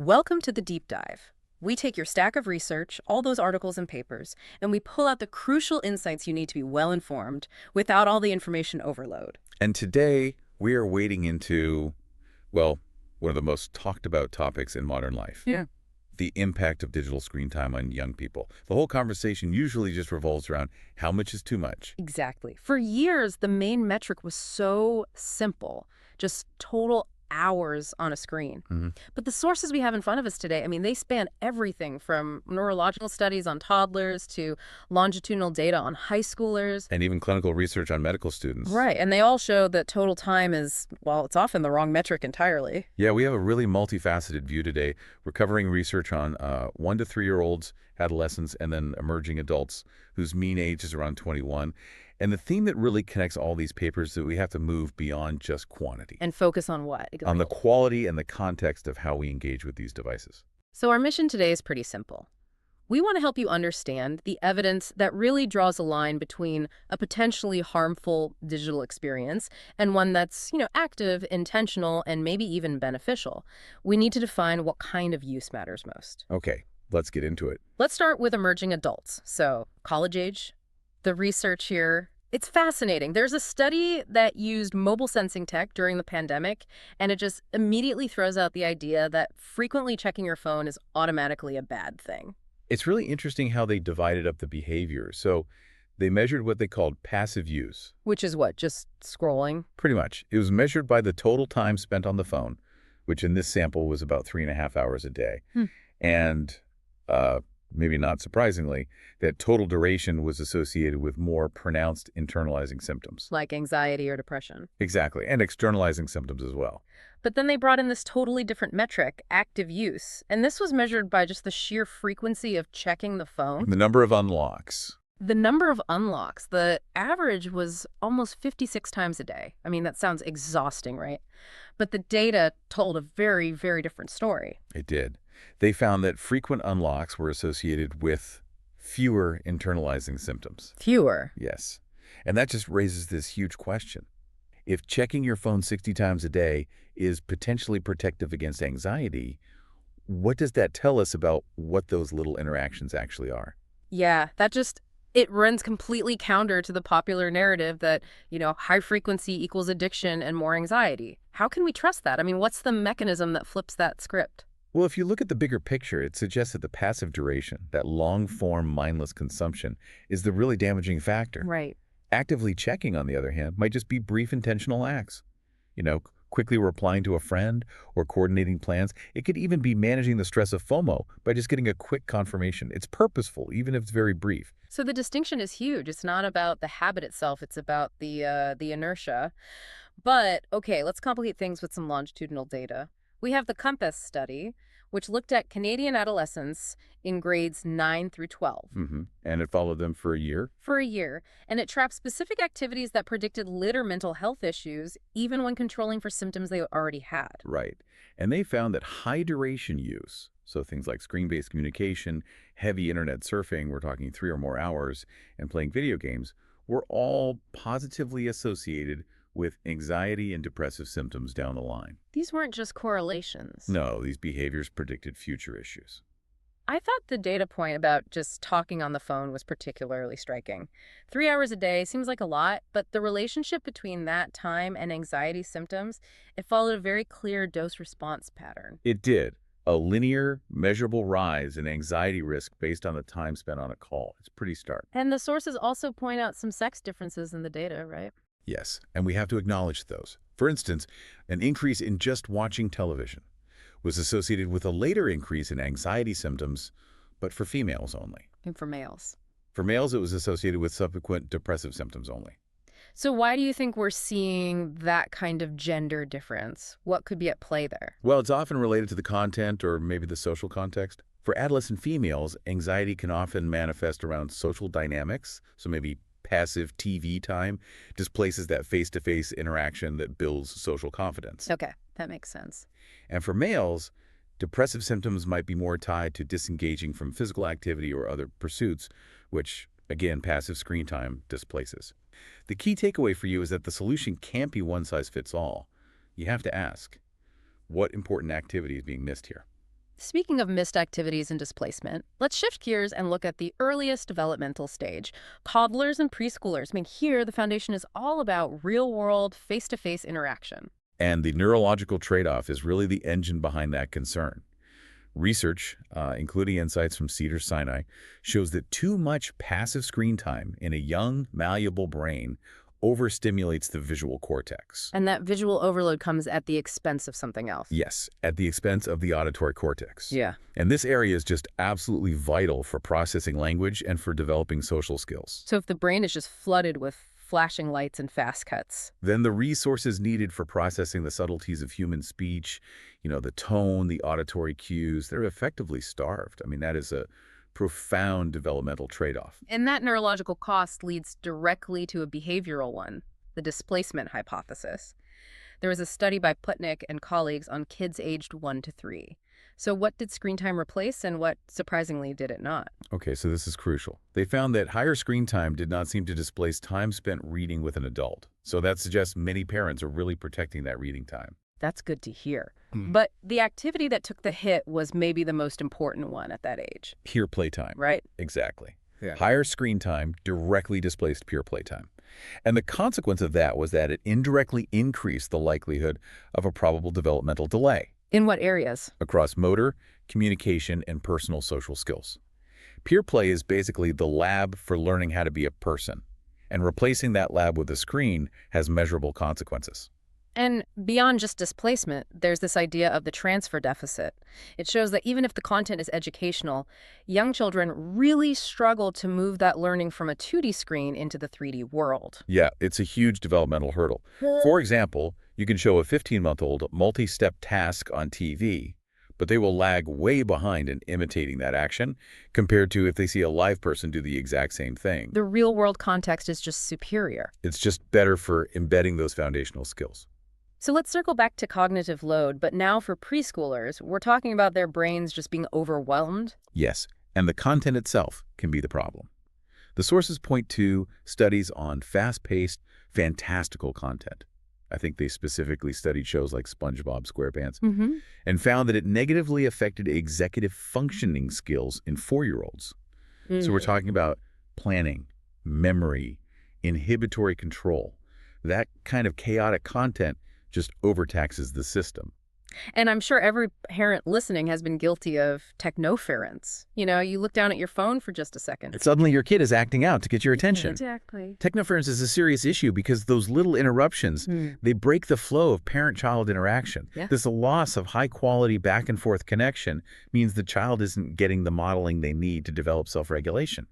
Welcome to the deep dive. We take your stack of research, all those articles and papers, and we pull out the crucial insights you need to be well informed without all the information overload. And today, we are wading into, well, one of the most talked about topics in modern life. Yeah. The impact of digital screen time on young people. The whole conversation usually just revolves around how much is too much. Exactly. For years, the main metric was so simple, just total hours on a screen. But the sources we have in front of us today, they span everything from neurological studies on toddlers to longitudinal data on high schoolers. And even clinical research on medical students. Right, and they all show that total time is, well, it's often the wrong metric entirely. Yeah, we have a really multifaceted view today. We're covering research on 1 to 3-year-olds, adolescents, and then emerging adults whose mean age is around 21. And the theme that really connects all these papers is that we have to move beyond just quantity. And focus on what? On the quality and the context of how we engage with these devices. So our mission today is pretty simple. We want to help you understand the evidence that really draws a line between a potentially harmful digital experience and one that's, active, intentional, and maybe even beneficial. We need to define what kind of use matters most. Okay, let's get into it. Let's start with emerging adults. So college age. The research here, it's fascinating. There's a study that used mobile sensing tech during the pandemic, and it just immediately throws out the idea that frequently checking your phone is automatically a bad thing. It's really interesting how they divided up the behavior. So they measured what they called passive use. Which is what? Just scrolling? Pretty much. It was measured by the total time spent on the phone, which in this sample was about 3.5 hours a day. And maybe not surprisingly, that total duration was associated with more pronounced internalizing symptoms. Like anxiety or depression. Exactly, and externalizing symptoms as well. But then they brought in this totally different metric, active use. And this was measured by just the sheer frequency of checking the phone. The number of unlocks. The number of unlocks, the average was almost 56 times a day. That sounds exhausting, right? But the data told a very, very different story. It did. They found that frequent unlocks were associated with fewer internalizing symptoms. Fewer? Yes. And that just raises this huge question. If checking your phone 60 times a day is potentially protective against anxiety, what does that tell us about what those little interactions actually are? Yeah, it runs completely counter to the popular narrative that, high frequency equals addiction and more anxiety. How can we trust that? What's the mechanism that flips that script? Well, if you look at the bigger picture, it suggests that the passive duration, that long-form mindless consumption, is the really damaging factor. Right. Actively checking, on the other hand, might just be brief intentional acts. Quickly replying to a friend or coordinating plans. It could even be managing the stress of FOMO by just getting a quick confirmation. It's purposeful, even if it's very brief. So the distinction is huge. It's not about the habit itself. It's about the inertia. But, okay, let's complicate things with some longitudinal data. We have the COMPASS study, which looked at Canadian adolescents in grades 9 through 12. And it followed them for a year? For a year. And it tracked specific activities that predicted later mental health issues, even when controlling for symptoms they already had. Right. And they found that high-duration use, so things like screen-based communication, heavy internet surfing, we're talking 3 or more hours, and playing video games, were all positively associated with anxiety and depressive symptoms down the line. These weren't just correlations. No, these behaviors predicted future issues. I thought the data point about just talking on the phone was particularly striking. 3 hours a day seems like a lot, but the relationship between that time and anxiety symptoms, it followed a very clear dose-response pattern. It did. A linear, measurable rise in anxiety risk based on the time spent on a call. It's pretty stark. And the sources also point out some sex differences in the data, right? Yes, and we have to acknowledge those. For instance, an increase in just watching television was associated with a later increase in anxiety symptoms, but for females only. And for males. For males, it was associated with subsequent depressive symptoms only. So why do you think we're seeing that kind of gender difference? What could be at play there? Well, it's often related to the content or maybe the social context. For adolescent females, anxiety can often manifest around social dynamics, so maybe passive TV time displaces that face-to-face interaction that builds social confidence. Okay, that makes sense. And for males, depressive symptoms might be more tied to disengaging from physical activity or other pursuits, which, again, passive screen time displaces. The key takeaway for you is that the solution can't be one size fits all. You have to ask, what important activity is being missed here? Speaking of missed activities and displacement, let's shift gears and look at the earliest developmental stage, toddlers and preschoolers. I mean, here the foundation is all about real-world, face-to-face interaction. And the neurological trade-off is really the engine behind that concern. Research, including insights from Cedars-Sinai, shows that too much passive screen time in a young, malleable brain overstimulates the visual cortex. And that visual overload comes at the expense of something else. Yes, at the expense of the auditory cortex. Yeah. And this area is just absolutely vital for processing language and for developing social skills. So if the brain is just flooded with flashing lights and fast cuts. Then the resources needed for processing the subtleties of human speech, the tone, the auditory cues, they're effectively starved. I mean, that is a profound developmental trade-off. And that neurological cost leads directly to a behavioral one, the displacement hypothesis. There was a study by Putnick and colleagues on kids aged 1 to 3. So what did screen time replace and what, surprisingly, did it not? Okay, so this is crucial. They found that higher screen time did not seem to displace time spent reading with an adult. So that suggests many parents are really protecting that reading time. That's good to hear. But the activity that took the hit was maybe the most important one at that age. Pure playtime. Right. Exactly. Yeah. Higher screen time directly displaced pure playtime. And the consequence of that was that it indirectly increased the likelihood of a probable developmental delay In what areas? across motor, communication, and personal social skills. Peer play is basically the lab for learning how to be a person, and replacing that lab with a screen has measurable consequences. And beyond just displacement, there's this idea of the transfer deficit. It shows that even if the content is educational, young children really struggle to move that learning from a 2D screen into the 3D world. Yeah, it's a huge developmental hurdle. For example, you can show a 15-month-old multi-step task on TV, but they will lag way behind in imitating that action compared to if they see a live person do the exact same thing. The real-world context is just superior. It's just better for embedding those foundational skills. So let's circle back to cognitive load, but now for preschoolers, we're talking about their brains just being overwhelmed. Yes, and the content itself can be the problem. The sources point to studies on fast-paced, fantastical content. I think they specifically studied shows like SpongeBob SquarePants and found that it negatively affected executive functioning skills in 4-year-olds. So we're talking about planning, memory, inhibitory control. That kind of chaotic content just overtaxes the system. And I'm sure every parent listening has been guilty of technoference. You look down at your phone for just a second. Suddenly your kid is acting out to get your attention. Exactly. Technoference is a serious issue because those little interruptions, they break the flow of parent-child interaction. Yeah. This loss of high-quality back-and-forth connection means the child isn't getting the modeling they need to develop self-regulation.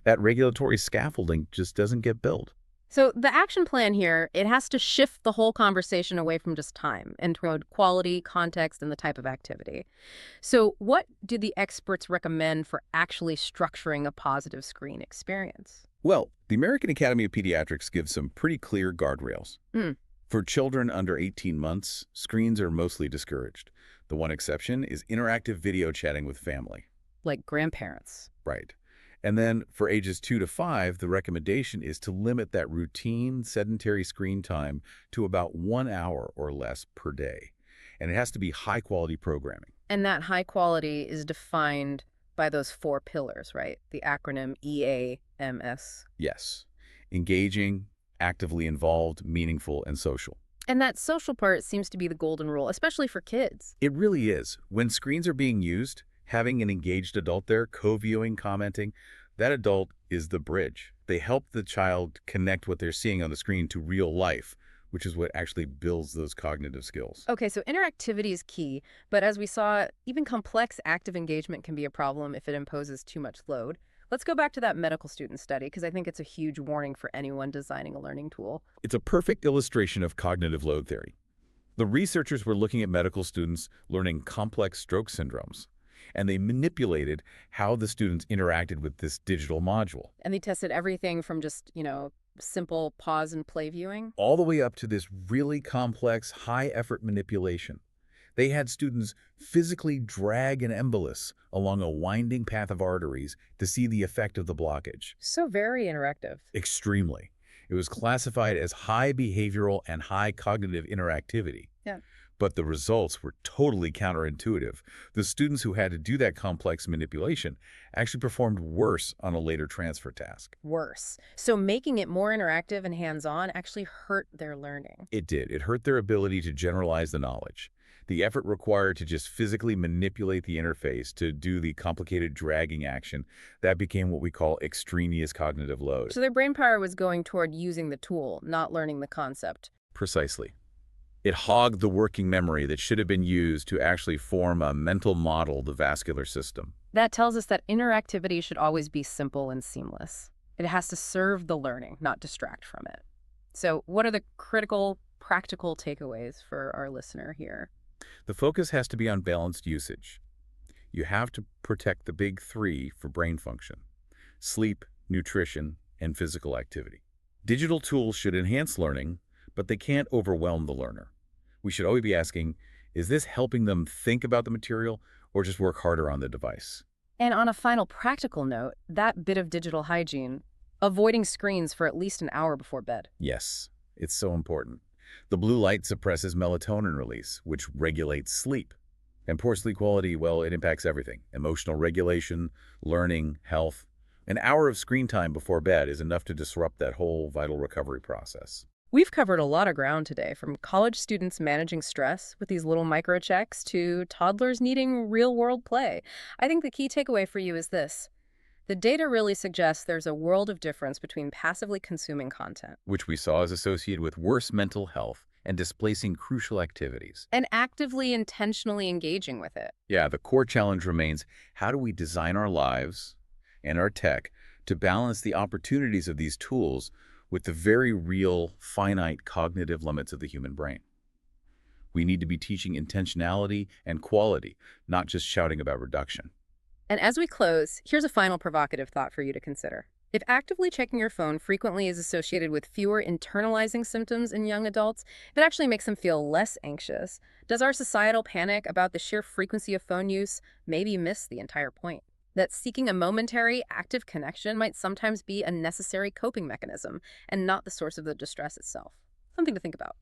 That regulatory scaffolding just doesn't get built. So the action plan here, it has to shift the whole conversation away from just time and toward quality, context, and the type of activity. So what do the experts recommend for actually structuring a positive screen experience? Well, the American Academy of Pediatrics gives some pretty clear guardrails. For children under 18 months, screens are mostly discouraged. The one exception is interactive video chatting with family. Like grandparents. Right. And then for ages 2 to 5, the recommendation is to limit that routine sedentary screen time to about 1 hour or less per day. And it has to be high-quality programming. And that high quality is defined by those 4 pillars, right? The acronym EAMS. Yes. Engaging, actively involved, meaningful, and social. And that social part seems to be the golden rule, especially for kids. It really is. When screens are being used, having an engaged adult there, co-viewing, commenting, that adult is the bridge. They help the child connect what they're seeing on the screen to real life, which is what actually builds those cognitive skills. Okay, so interactivity is key, but as we saw, even complex active engagement can be a problem if it imposes too much load. Let's go back to that medical student study, because I think it's a huge warning for anyone designing a learning tool. It's a perfect illustration of cognitive load theory. The researchers were looking at medical students learning complex stroke syndromes, and they manipulated how the students interacted with this digital module. And they tested everything from just, simple pause and play viewing. All the way up to this really complex, high-effort manipulation. They had students physically drag an embolus along a winding path of arteries to see the effect of the blockage. So very interactive. Extremely. It was classified as high behavioral and high cognitive interactivity. Yeah. But the results were totally counterintuitive. The students who had to do that complex manipulation actually performed worse on a later transfer task. Worse. So making it more interactive and hands-on actually hurt their learning. It did. It hurt their ability to generalize the knowledge. The effort required to just physically manipulate the interface to do the complicated dragging action, that became what we call extraneous cognitive load. So their brain power was going toward using the tool, not learning the concept. Precisely. It hogged the working memory that should have been used to actually form a mental model, the vascular system. That tells us that interactivity should always be simple and seamless. It has to serve the learning, not distract from it. So what are the critical, practical takeaways for our listener here? The focus has to be on balanced usage. You have to protect the big three for brain function: sleep, nutrition, and physical activity. Digital tools should enhance learning, but they can't overwhelm the learner. We should always be asking, is this helping them think about the material or just work harder on the device? And on a final practical note, that bit of digital hygiene, avoiding screens for at least an hour before bed. Yes, it's so important. The blue light suppresses melatonin release, which regulates sleep. And poor sleep quality, well, it impacts everything: emotional regulation, learning, health. An hour of screen time before bed is enough to disrupt that whole vital recovery process. We've covered a lot of ground today, from college students managing stress with these little micro checks to toddlers needing real-world play. I think the key takeaway for you is this. The data really suggests there's a world of difference between passively consuming content Which we saw is associated with worse mental health and displacing crucial activities. and actively, intentionally engaging with it. Yeah, the core challenge remains: how do we design our lives and our tech to balance the opportunities of these tools with the very real, finite cognitive limits of the human brain? We need to be teaching intentionality and quality, not just shouting about reduction. And as we close, here's a final provocative thought for you to consider. If actively checking your phone frequently is associated with fewer internalizing symptoms in young adults, if it actually makes them feel less anxious, does our societal panic about the sheer frequency of phone use maybe miss the entire point? That seeking a momentary, active connection might sometimes be a necessary coping mechanism and not the source of the distress itself. Something to think about.